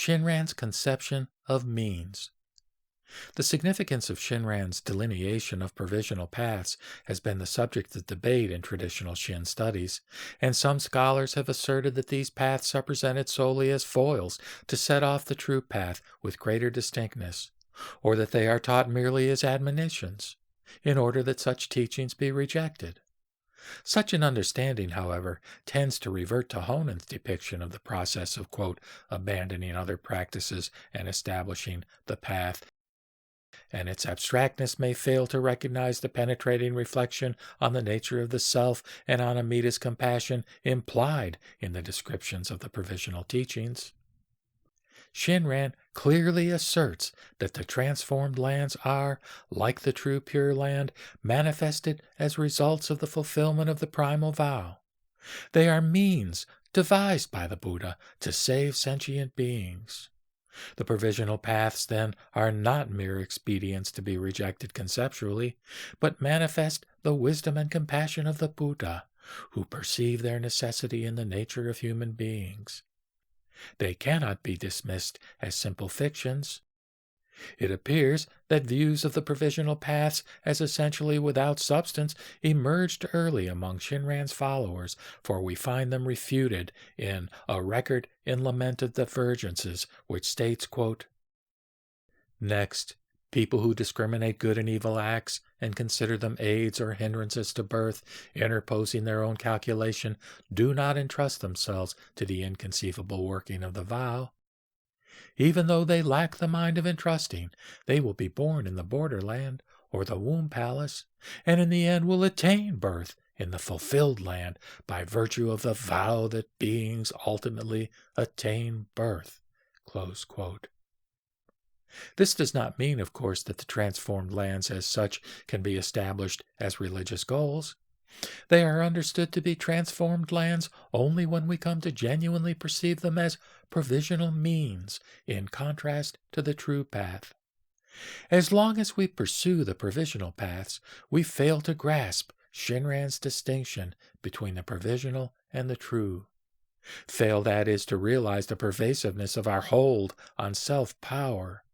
Shinran's conception of means. The significance of Shinran's delineation of provisional paths has been the subject of debate in traditional Shin studies, and some scholars have asserted that these paths are presented solely as foils to set off the true path with greater distinctness, or that they are taught merely as admonitions, in order that such teachings be rejected. Such an understanding, however, tends to revert to Honen's depiction of the process of, quote, abandoning other practices and establishing the path, and its abstractness may fail to recognize the penetrating reflection on the nature of the self and on Amida's compassion implied in the descriptions of the provisional teachings. Shinran clearly asserts that the transformed lands are, like the true Pure Land, manifested as results of the fulfillment of the primal vow. They are means devised by the Buddha to save sentient beings. The provisional paths, then, are not mere expedients to be rejected conceptually, but manifest the wisdom and compassion of the Buddha, who perceive their necessity in the nature of human beings. They cannot be dismissed as simple fictions. It appears that views of the provisional paths as essentially without substance emerged early among Shinran's followers, for we find them refuted in A Record in Lament of Divergences, which states, quote, next, people who discriminate good and evil acts and consider them aids or hindrances to birth, interposing their own calculation, do not entrust themselves to the inconceivable working of the vow. Even though they lack the mind of entrusting, they will be born in the borderland or the womb palace, and in the end will attain birth in the fulfilled land by virtue of the vow that beings ultimately attain birth. Close quote. This does not mean, of course, that the transformed lands as such can be established as religious goals. They are understood to be transformed lands only when we come to genuinely perceive them as provisional means, in contrast to the true path. As long as we pursue the provisional paths, we fail to grasp Shinran's distinction between the provisional and the true. Fail, that is, to realize the pervasiveness of our hold on self-power.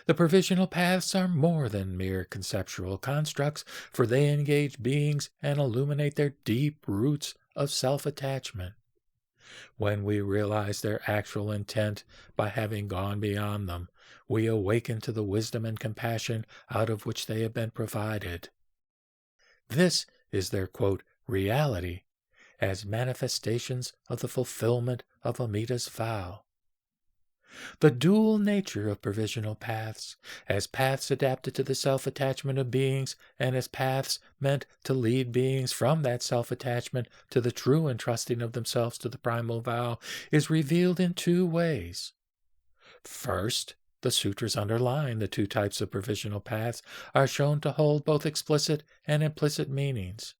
The provisional paths are more than mere conceptual constructs, for they engage beings and illuminate their deep roots of self-attachment. When we realize their actual intent by having gone beyond them, we awaken to the wisdom and compassion out of which they have been provided. This is their, quote, reality, as manifestations of the fulfillment of Amida's vow. The dual nature of provisional paths, as paths adapted to the self-attachment of beings and as paths meant to lead beings from that self-attachment to the true entrusting of themselves to the primal vow, is revealed in two ways. First, the sutras underlying the two types of provisional paths are shown to hold both explicit and implicit meanings.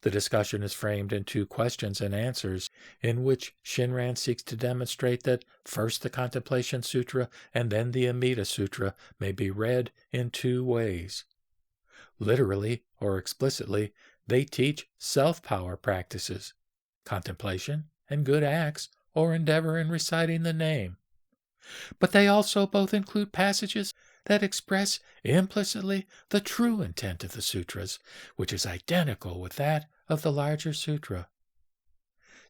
The discussion is framed in two questions and answers, in which Shinran seeks to demonstrate that first the Contemplation Sutra and then the Amida Sutra may be read in two ways. Literally or explicitly, they teach self-power practices, contemplation and good acts, or endeavor in reciting the name. But they also both include passages that express implicitly the true intent of the sutras, which is identical with that of the larger sutra.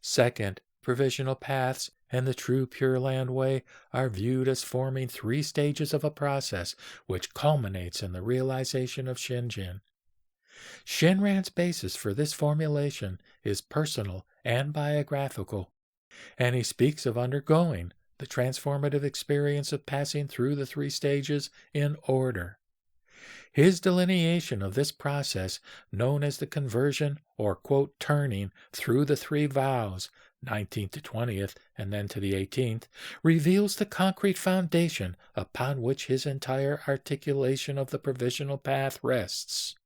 Second, provisional paths and the true Pure Land way are viewed as forming three stages of a process which culminates in the realization of Shinjin. Shinran's basis for this formulation is personal and biographical, and he speaks of undergoing the transformative experience of passing through the three stages in order. His delineation of this process, known as the conversion or, quote, turning through the three vows, 19th to 20th and then to the 18th, reveals the concrete foundation upon which his entire articulation of the provisional path rests.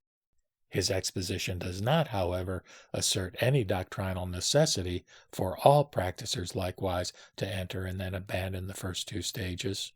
His exposition does not, however, assert any doctrinal necessity for all practicers likewise to enter and then abandon the first two stages.